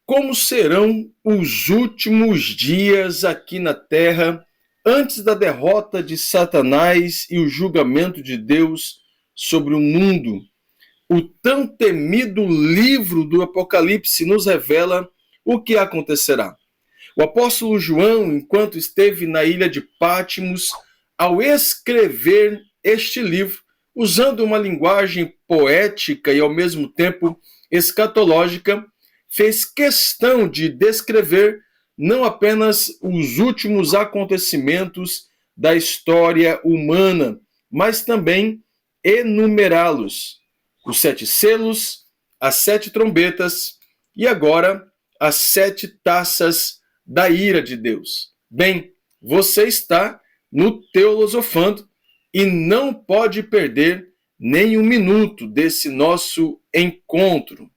como serão os últimos dias aqui na Terra antes da derrota de Satanás e o julgamento de Deus sobre o mundo. O tão temido livro do Apocalipse nos revela o que acontecerá. O apóstolo João, enquanto esteve na ilha de Patmos, ao escrever este livro, usando uma linguagem poética e ao mesmo tempo escatológica, fez questão de descrever não apenas os últimos acontecimentos da história humana, mas também enumerá-los. Os 7 selos, as 7 trombetas e agora as 7 taças da ira de Deus. Bem, você está no Teolosofando e não pode perder nem um minuto desse nosso encontro.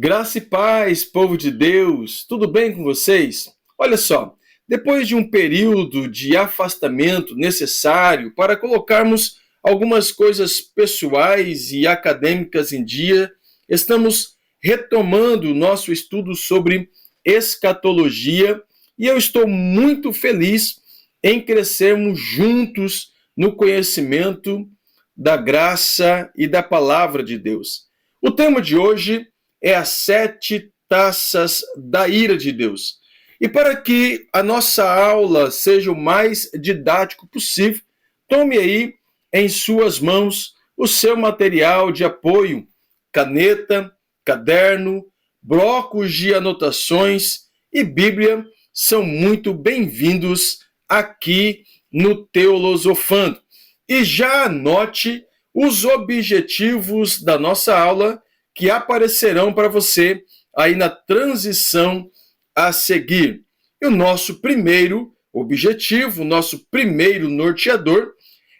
Graça e paz, povo de Deus, tudo bem com vocês? Olha só, depois de um período de afastamento necessário para colocarmos algumas coisas pessoais e acadêmicas em dia, estamos retomando o nosso estudo sobre escatologia e eu estou muito feliz em crescermos juntos no conhecimento da graça e da palavra de Deus. O tema de hoje é as 7 taças da ira de Deus. E para que a nossa aula seja o mais didático possível, tome aí em suas mãos o seu material de apoio, caneta, caderno, blocos de anotações e Bíblia são muito bem-vindos aqui no Teolosofando. E já anote os objetivos da nossa aula que aparecerão para você aí na transição a seguir. E o nosso primeiro objetivo, o nosso primeiro norteador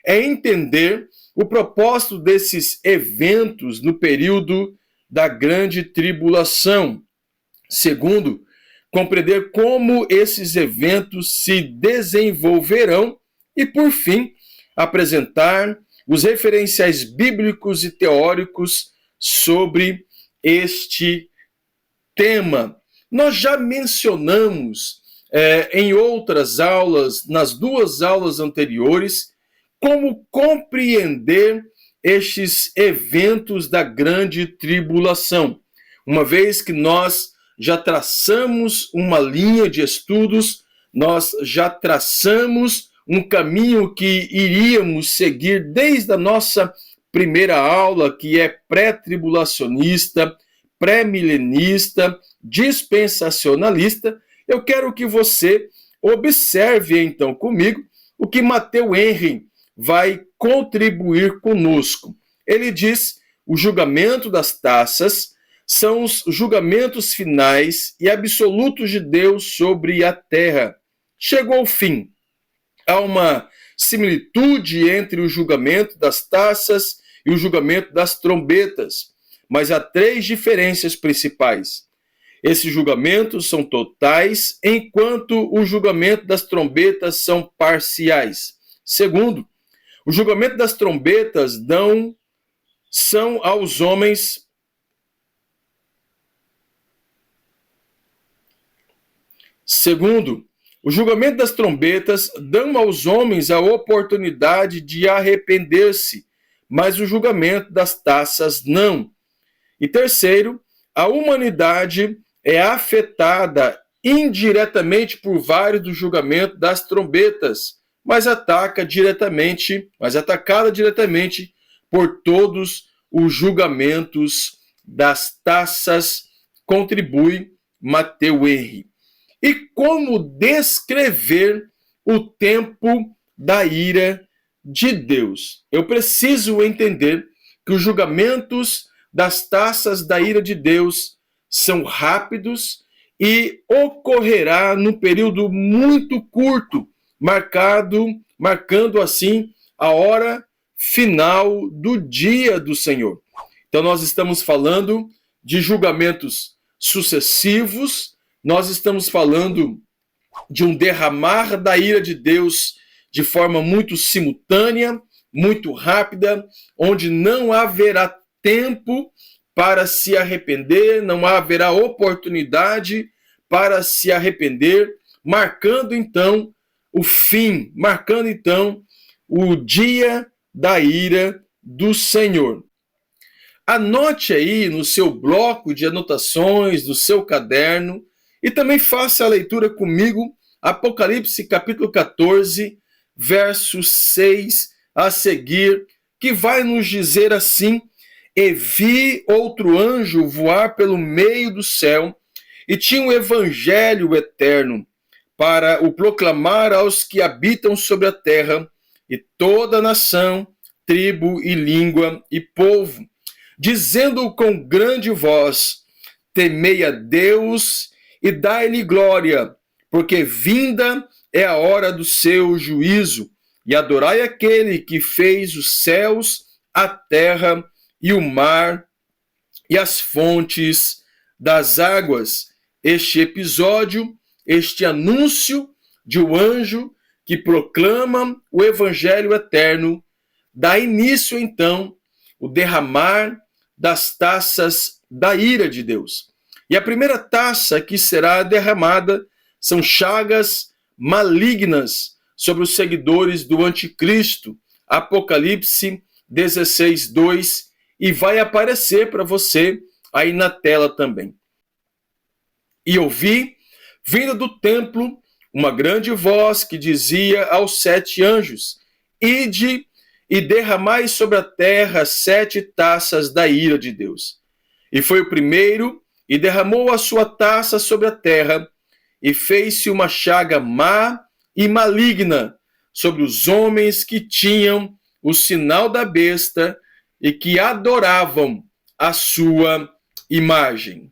é entender o propósito desses eventos no período da grande tribulação. Segundo, compreender como esses eventos se desenvolverão e, por fim, apresentar os referenciais bíblicos e teóricos sobre este tema. Nós já mencionamos em outras aulas, nas 2 aulas anteriores, como compreender estes eventos da grande tribulação. Uma vez que nós já traçamos uma linha de estudos, nós já traçamos um caminho que iríamos seguir desde a nossa primeira aula, que é pré-tribulacionista, pré-milenista, dispensacionalista, eu quero que você observe então comigo o que Matteo Henry vai contribuir conosco. Ele diz: o julgamento das taças são os julgamentos finais e absolutos de Deus sobre a terra. Chegou ao fim. Há uma similitude entre o julgamento das taças e o julgamento das trombetas, mas há 3 diferenças principais. Esses julgamentos são totais, enquanto o julgamento das trombetas são parciais. Segundo, o julgamento das trombetas são aos homens o julgamento das trombetas dão aos homens a oportunidade de arrepender-se, mas o julgamento das taças não. E terceiro, a humanidade é afetada indiretamente por vários do julgamento das trombetas, mas atacada diretamente por todos os julgamentos das taças, contribui Matteo Henry. E como descrever o tempo da ira de Deus? Eu preciso entender que os julgamentos das taças da ira de Deus são rápidos e ocorrerá num período muito curto, marcando assim a hora final do dia do Senhor. Então nós estamos falando de julgamentos sucessivos, nós estamos falando de um derramar da ira de Deus de forma muito simultânea, muito rápida, onde não haverá tempo para se arrepender, não haverá oportunidade para se arrepender, marcando então o fim, marcando então o dia da ira do Senhor. Anote aí no seu bloco de anotações, do seu caderno, e também faça a leitura comigo, Apocalipse capítulo 14, verso 6 a seguir, que vai nos dizer assim: E vi outro anjo voar pelo meio do céu, e tinha um evangelho eterno, para o proclamar aos que habitam sobre a terra, e toda nação, tribo e língua e povo, dizendo com grande voz: Temei a Deus e dai-lhe glória, porque vinda é a hora do seu juízo, e adorai aquele que fez os céus, a terra e o mar e as fontes das águas. Este episódio, este anúncio de um anjo que proclama o evangelho eterno, dá início então o derramar das taças da ira de Deus. E a primeira taça que será derramada são chagas malignas sobre os seguidores do anticristo. Apocalipse 16, 2, e vai aparecer para você aí na tela também. E ouvi, vindo do templo, uma grande voz que dizia aos 7 anjos: Ide e derramai sobre a terra 7 taças da ira de Deus. E foi o primeiro, e derramou a sua taça sobre a terra, e fez-se uma chaga má e maligna sobre os homens que tinham o sinal da besta e que adoravam a sua imagem.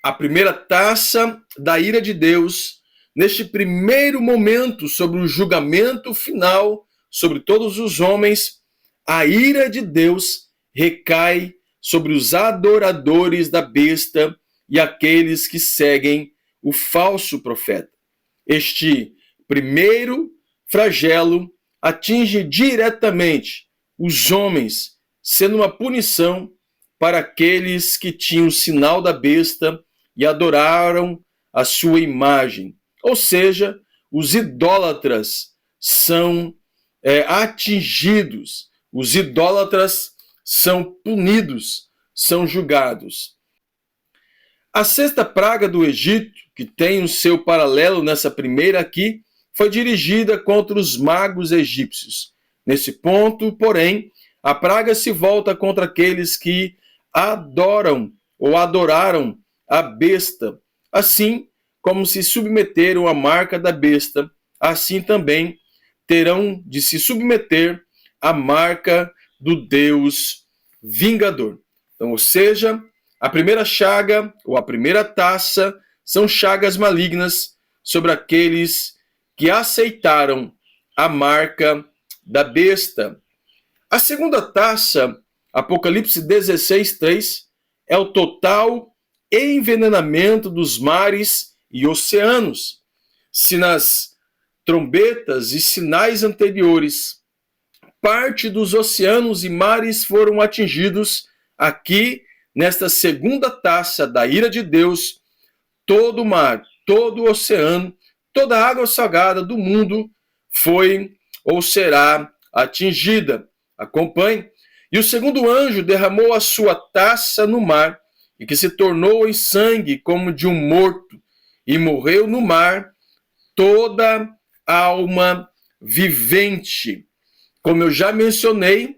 A primeira taça da ira de Deus, neste primeiro momento sobre o julgamento final sobre todos os homens, a ira de Deus recai sobre os adoradores da besta e aqueles que seguem o falso profeta. Este primeiro flagelo atinge diretamente os homens, sendo uma punição para aqueles que tinham o sinal da besta e adoraram a sua imagem. Ou seja, os idólatras são atingidos, os idólatras são punidos, são julgados. A sexta praga do Egito, que tem o seu paralelo nessa primeira aqui, foi dirigida contra os magos egípcios. Nesse ponto, porém, a praga se volta contra aqueles que adoram ou adoraram a besta, assim como se submeteram à marca da besta, assim também terão de se submeter à marca do Deus vingador. Então, ou seja, a primeira chaga ou a primeira taça são chagas malignas sobre aqueles que aceitaram a marca da besta. A segunda taça, Apocalipse 16, 3, é o total envenenamento dos mares e oceanos. Se nas trombetas e sinais anteriores parte dos oceanos e mares foram atingidos, aqui, nesta segunda taça da ira de Deus, todo o mar, todo o oceano, toda a água salgada do mundo foi ou será atingida. Acompanhe. E o segundo anjo derramou a sua taça no mar, e que se tornou em sangue como de um morto, e morreu no mar toda alma vivente. Como eu já mencionei,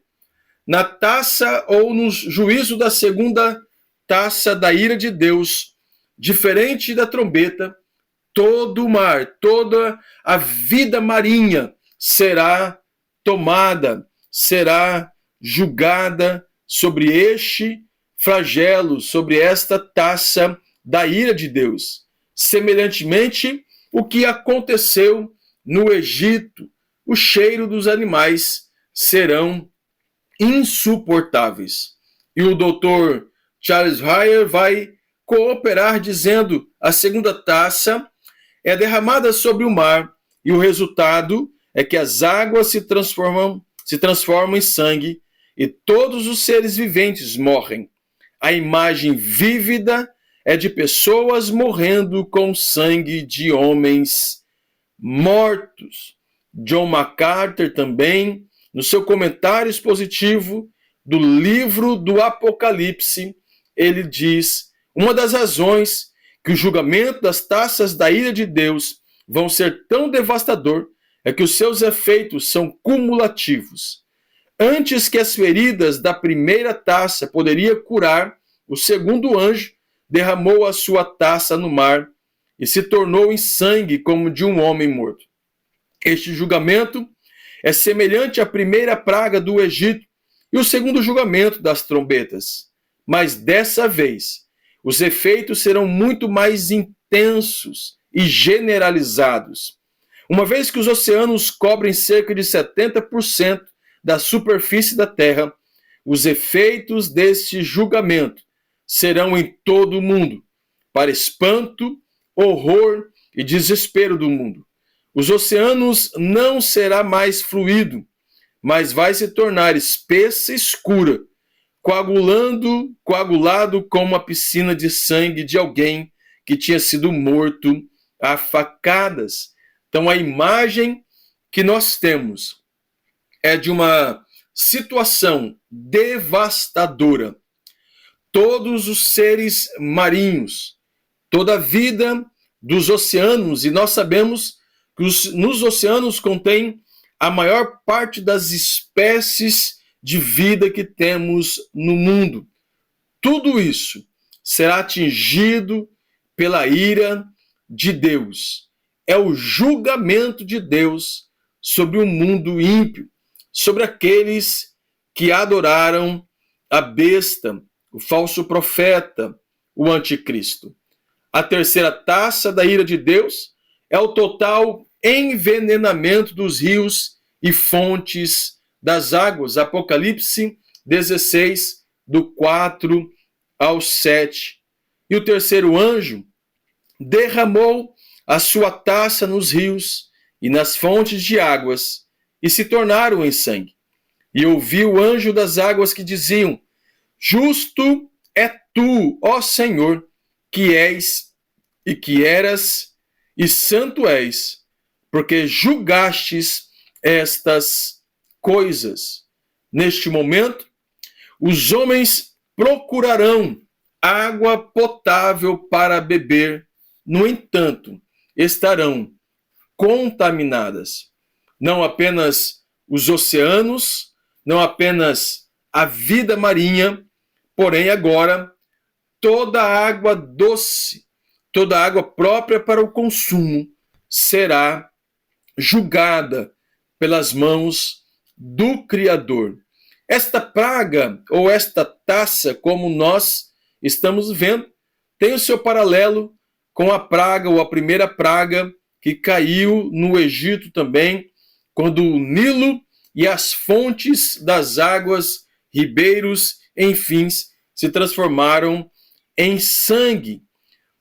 na taça ou no juízo da segunda taça da ira de Deus, diferente da trombeta, todo o mar, toda a vida marinha será tomada, será julgada sobre este flagelo, sobre esta taça da ira de Deus. Semelhantemente, o que aconteceu no Egito, o cheiro dos animais serão insuportáveis. E o Dr. Charles Hyer vai cooperar, dizendo: a segunda taça é derramada sobre o mar, e o resultado é que as águas se transformam em sangue, e todos os seres viventes morrem. A imagem vívida é de pessoas morrendo com sangue de homens mortos. John MacArthur também, no seu comentário expositivo do livro do Apocalipse, ele diz: uma das razões que o julgamento das taças da ira de Deus vão ser tão devastador é que os seus efeitos são cumulativos. Antes que as feridas da primeira taça poderia curar, o segundo anjo derramou a sua taça no mar e se tornou em sangue como de um homem morto. Este julgamento é semelhante à primeira praga do Egito e o segundo julgamento das trombetas. Mas dessa vez, os efeitos serão muito mais intensos e generalizados. Uma vez que os oceanos cobrem cerca de 70% da superfície da Terra, os efeitos deste julgamento serão em todo o mundo, para espanto, horror e desespero do mundo. Os oceanos não será mais fluido, mas vai se tornar espessa e escura, coagulado como uma piscina de sangue de alguém que tinha sido morto a facadas. Então a imagem que nós temos é de uma situação devastadora. Todos os seres marinhos, toda a vida dos oceanos, e nós sabemos que nos oceanos contém a maior parte das espécies de vida que temos no mundo. Tudo isso será atingido pela ira de Deus. É o julgamento de Deus sobre o mundo ímpio, sobre aqueles que adoraram a besta, o falso profeta, o anticristo. A terceira taça da ira de Deus é o total envenenamento dos rios e fontes das águas. Apocalipse 16, do 4 ao 7. E o terceiro anjo derramou a sua taça nos rios e nas fontes de águas, e se tornaram em sangue. E ouvi o anjo das águas que diziam: justo é tu, ó Senhor, que és e que eras, e santo és, porque julgastes estas coisas. Neste momento, os homens procurarão água potável para beber, no entanto, estarão contaminadas. Não apenas os oceanos, não apenas a vida marinha, porém agora toda a água doce, toda a água própria para o consumo será julgada pelas mãos do Criador. Esta praga, ou esta taça, como nós estamos vendo, tem o seu paralelo com a praga, ou a primeira praga, que caiu no Egito também, quando o Nilo e as fontes das águas, ribeiros, enfim, se transformaram em sangue.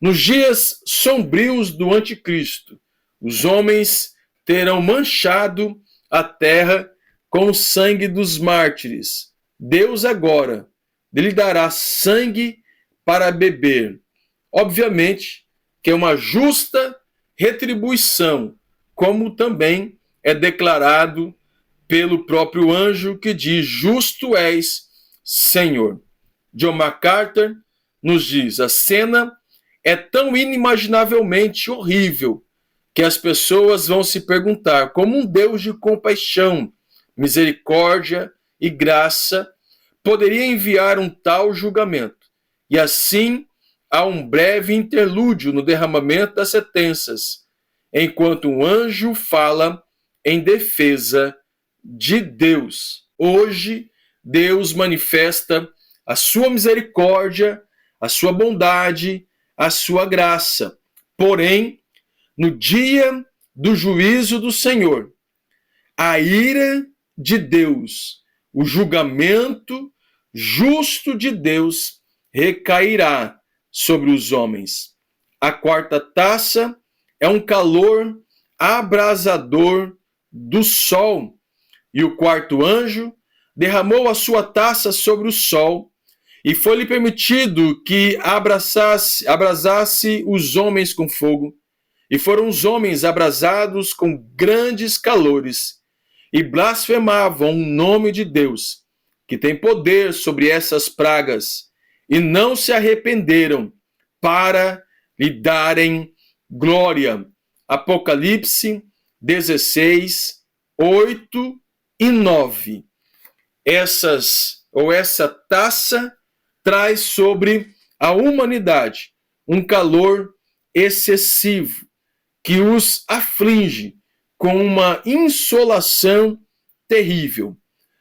Nos dias sombrios do anticristo, os homens terão manchado a terra com o sangue dos mártires. Deus agora lhe dará sangue para beber. Obviamente que é uma justa retribuição, como também é declarado pelo próprio anjo que diz: justo és, Senhor. John MacArthur nos diz: a cena é tão inimaginavelmente horrível que as pessoas vão se perguntar como um Deus de compaixão, misericórdia e graça poderia enviar um tal julgamento. E assim há um breve interlúdio no derramamento das sentenças, enquanto um anjo fala em defesa de Deus. Hoje, Deus manifesta a sua misericórdia, a sua bondade, a sua graça. Porém, no dia do juízo do Senhor, a ira de Deus, o julgamento justo de Deus recairá sobre os homens. A quarta taça é um calor abrasador do sol. E o quarto anjo derramou a sua taça sobre o sol, e foi-lhe permitido que abrasasse os homens com fogo. E foram os homens abrasados com grandes calores, e blasfemavam o nome de Deus, que tem poder sobre essas pragas, e não se arrependeram para lhe darem glória. Apocalipse 16, 8 e 9. Essa taça traz sobre a humanidade um calor excessivo que os aflige com uma insolação terrível.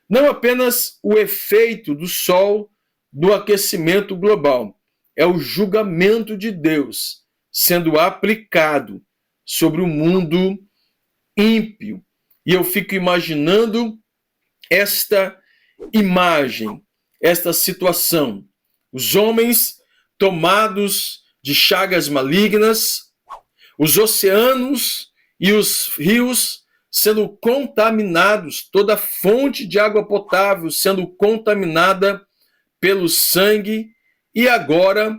Não apenas o efeito do sol do aquecimento global, é o julgamento de Deus sendo aplicado sobre o mundo ímpio. E eu fico imaginando esta imagem, esta situação. Os homens tomados de chagas malignas, os oceanos e os rios sendo contaminados, toda fonte de água potável sendo contaminada pelo sangue, e agora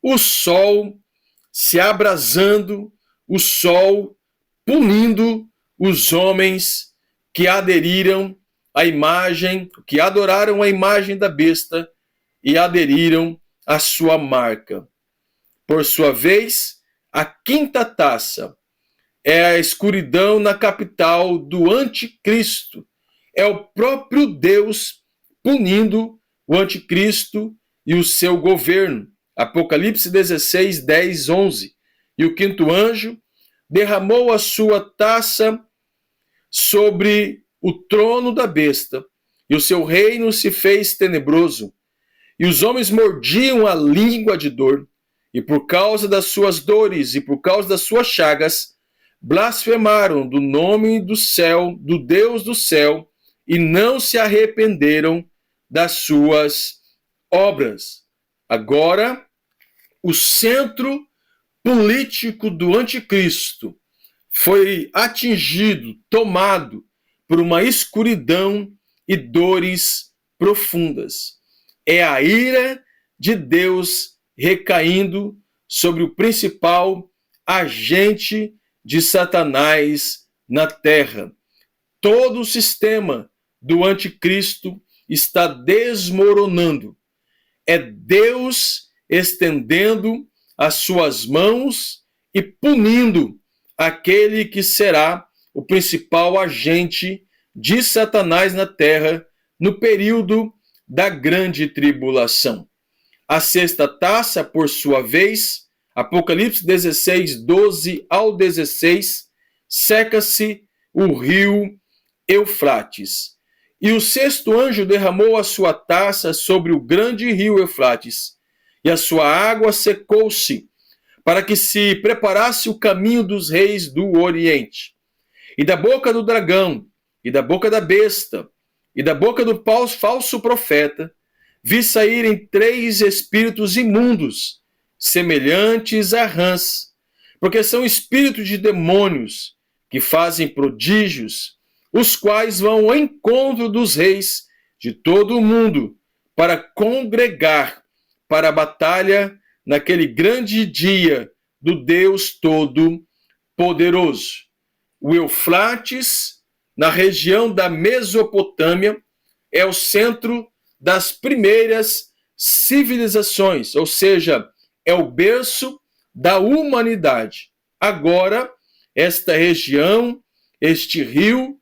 o sol se abrasando, o sol punindo os homens que aderiram à imagem, que adoraram a imagem da besta e aderiram à sua marca. Por sua vez, a quinta taça é a escuridão na capital do anticristo. É o próprio Deus punindo o anticristo e o seu governo. Apocalipse 16, 10, 11. E o quinto anjo derramou a sua taça sobre o trono da besta, e o seu reino se fez tenebroso. E os homens mordiam a língua de dor, e por causa das suas dores e por causa das suas chagas, blasfemaram do nome do céu, do Deus do céu, e não se arrependeram das suas obras. Agora, o centro político do anticristo foi atingido, tomado por uma escuridão e dores profundas. É a ira de Deus recaindo sobre o principal agente de Satanás na terra. Todo o sistema do anticristo está desmoronando. É Deus estendendo as suas mãos e punindo aquele que será o principal agente de Satanás na terra no período da grande tribulação. A sexta taça, por sua vez, Apocalipse 16, 12 ao 16, seca-se o rio Eufrates. E o sexto anjo derramou a sua taça sobre o grande rio Eufrates, e a sua água secou-se, para que se preparasse o caminho dos reis do Oriente. E da boca do dragão, e da boca da besta, e da boca do falso profeta, vi saírem 3 espíritos imundos, semelhantes a rãs, porque são espíritos de demônios, que fazem prodígios, os quais vão ao encontro dos reis de todo o mundo, para congregar para a batalha naquele grande dia do Deus Todo-Poderoso. O Eufrates, na região da Mesopotâmia, é o centro das primeiras civilizações, ou seja, é o berço da humanidade. Agora, esta região, este rio,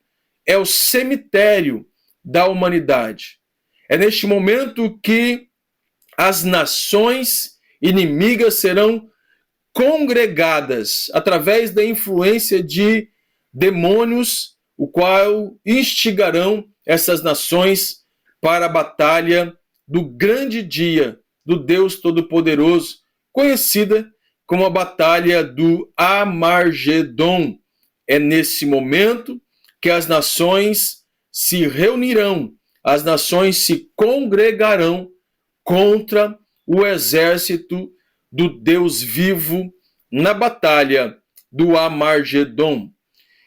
é o cemitério da humanidade. É neste momento que as nações inimigas serão congregadas através da influência de demônios, o qual instigarão essas nações para a batalha do grande dia do Deus Todo-Poderoso, conhecida como a Batalha do Amargedon. É nesse momento que as nações se reunirão, as nações se congregarão contra o exército do Deus vivo na batalha do Amargedon.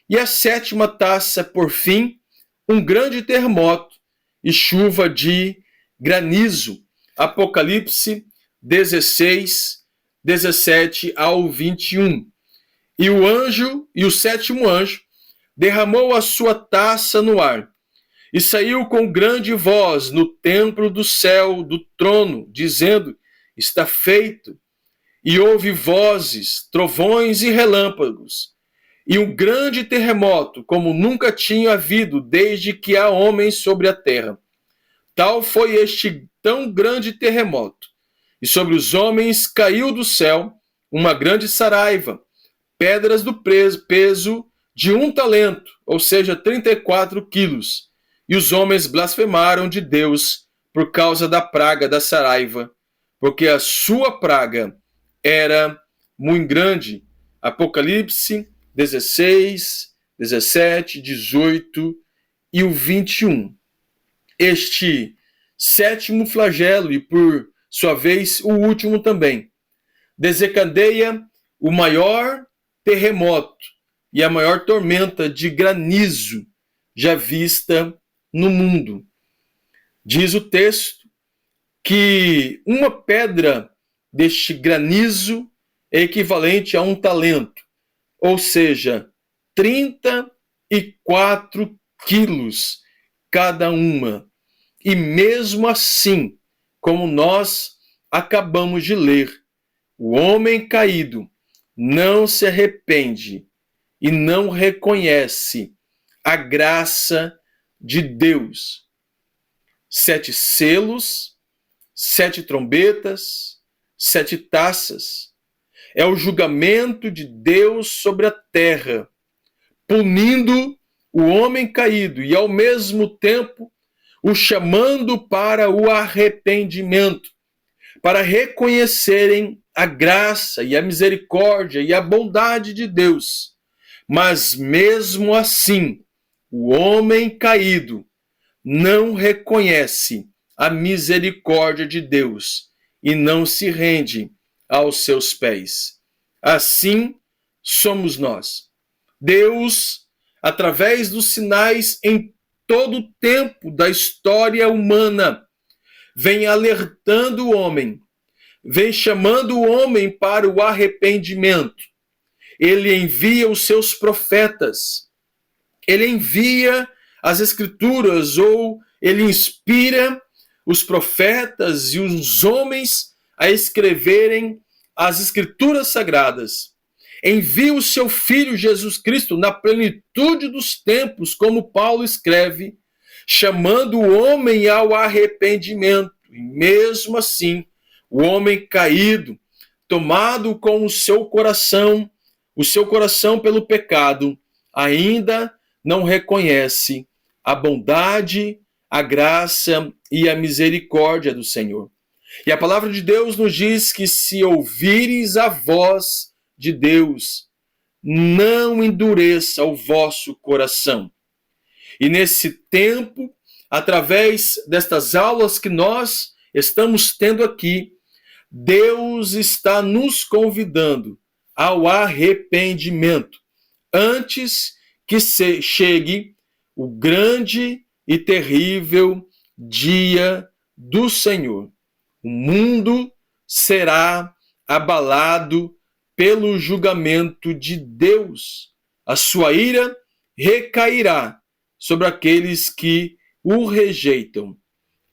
E a sétima taça, por fim, um grande terremoto e chuva de granizo. Apocalipse 16, 17 ao 21. E o sétimo anjo, derramou a sua taça no ar, e saiu com grande voz no templo do céu do trono, dizendo: está feito. E houve vozes, trovões e relâmpagos, e um grande terremoto, como nunca tinha havido desde que há homens sobre a terra. Tal foi este tão grande terremoto. E sobre os homens caiu do céu uma grande saraiva, pedras do peso de 1 talento, ou seja, 34 quilos. E os homens blasfemaram de Deus por causa da praga da saraiva, porque a sua praga era muito grande. Apocalipse 16, 17, 18 e o 21. Este sétimo flagelo, e por sua vez o último também, desencadeia o maior terremoto e a maior tormenta de granizo já vista no mundo. Diz o texto que uma pedra deste granizo é equivalente a 1 talento, ou seja, 34 quilos cada uma. E mesmo assim, como nós acabamos de ler, o homem caído não se arrepende e não reconhece a graça de Deus. 7 selos, 7 trombetas, 7 taças. É o julgamento de Deus sobre a terra, punindo o homem caído e, ao mesmo tempo, o chamando para o arrependimento, para reconhecerem a graça e a misericórdia e a bondade de Deus. Mas mesmo assim, o homem caído não reconhece a misericórdia de Deus e não se rende aos seus pés. Assim somos nós. Deus, através dos sinais em todo o tempo da história humana, vem alertando o homem, vem chamando o homem para o arrependimento. Ele envia os seus profetas, ele envia as escrituras, ou ele inspira os profetas e os homens a escreverem as escrituras sagradas. Envia o seu Filho Jesus Cristo na plenitude dos tempos, como Paulo escreve, chamando o homem ao arrependimento. E mesmo assim, o homem caído, tomado com o seu coração pelo pecado, ainda não reconhece a bondade, a graça e a misericórdia do Senhor. E a palavra de Deus nos diz que se ouvires a voz de Deus, não endureça o vosso coração. E nesse tempo, através destas aulas que nós estamos tendo aqui, Deus está nos convidando ao arrependimento, antes que chegue o grande e terrível dia do Senhor. O mundo será abalado pelo julgamento de Deus. A sua ira recairá sobre aqueles que o rejeitam.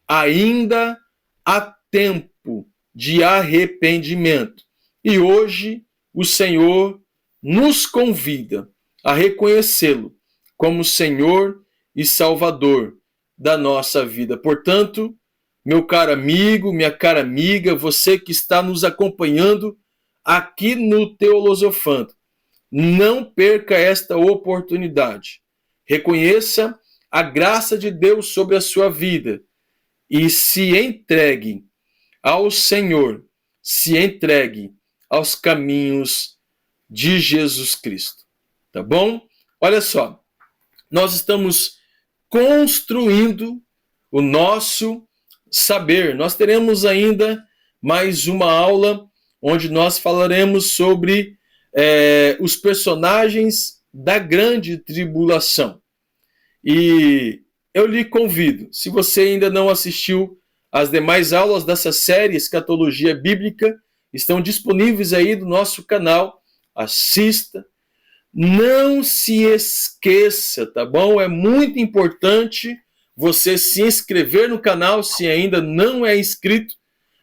Ainda há tempo de arrependimento. E hoje o Senhor nos convida a reconhecê-lo como Senhor e Salvador da nossa vida. Portanto, meu caro amigo, minha cara amiga, você que está nos acompanhando aqui no Teolosofando, não perca esta oportunidade. Reconheça a graça de Deus sobre a sua vida e se entregue ao Senhor, se entregue aos caminhos de Jesus Cristo. Tá bom? Olha só, nós estamos construindo o nosso saber. Nós teremos ainda mais uma aula onde nós falaremos sobre os personagens da grande tribulação. E eu lhe convido, se você ainda não assistiu às demais aulas dessa série Escatologia Bíblica, estão disponíveis aí no nosso canal, assista. Não se esqueça, tá bom? É muito importante você se inscrever no canal, se ainda não é inscrito,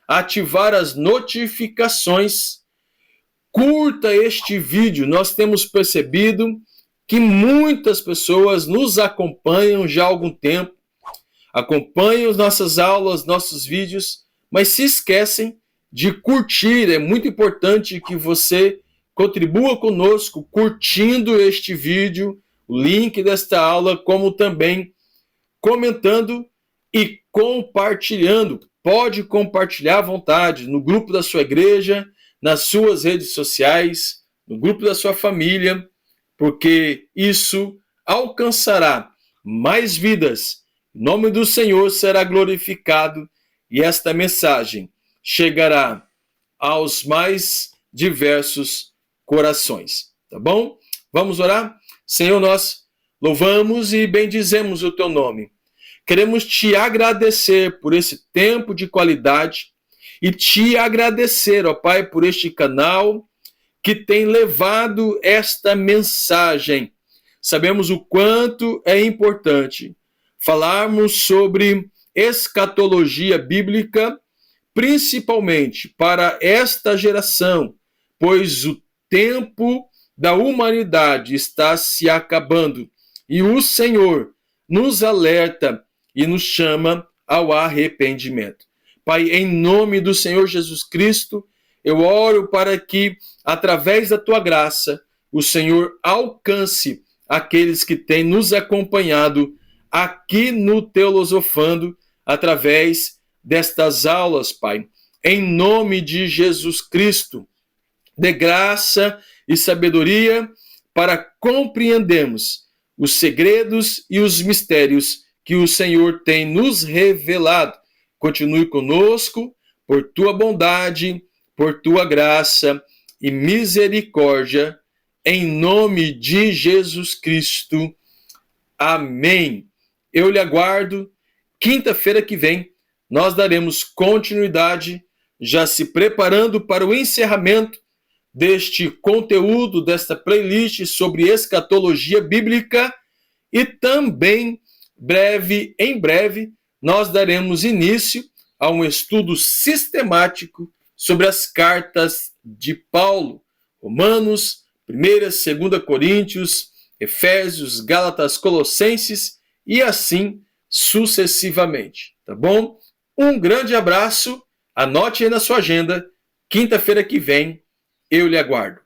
ativar as notificações, curta este vídeo. Nós temos percebido que muitas pessoas nos acompanham já há algum tempo, acompanham as nossas aulas, nossos vídeos, mas se esquecem de curtir. É muito importante que você contribua conosco curtindo este vídeo, o link desta aula, como também comentando e compartilhando. Pode compartilhar à vontade no grupo da sua igreja, nas suas redes sociais, no grupo da sua família, porque isso alcançará mais vidas. O nome do Senhor será glorificado e esta mensagem chegará aos mais diversos corações. Tá bom? Vamos orar? Senhor, nós louvamos e bendizemos o teu nome. Queremos te agradecer por esse tempo de qualidade e te agradecer, ó Pai, por este canal que tem levado esta mensagem. Sabemos o quanto é importante falarmos sobre escatologia bíblica, principalmente para esta geração, pois o tempo da humanidade está se acabando e o Senhor nos alerta e nos chama ao arrependimento. Pai, em nome do Senhor Jesus Cristo, eu oro para que, através da tua graça, o Senhor alcance aqueles que têm nos acompanhado aqui no Teolosofando, através destas aulas, Pai. Em nome de Jesus Cristo, dê graça e sabedoria para compreendermos os segredos e os mistérios que o Senhor tem nos revelado. Continue conosco, por tua bondade, por tua graça e misericórdia, em nome de Jesus Cristo. Amém. Eu lhe aguardo. Quinta-feira que vem, nós daremos continuidade, já se preparando para o encerramento deste conteúdo, desta playlist sobre escatologia bíblica, e também, em breve, nós daremos início a um estudo sistemático sobre as cartas de Paulo, Romanos, 1ª, 2ª Coríntios, Efésios, Gálatas, Colossenses e assim sucessivamente, tá bom? Um grande abraço, anote aí na sua agenda, quinta-feira que vem, eu lhe aguardo.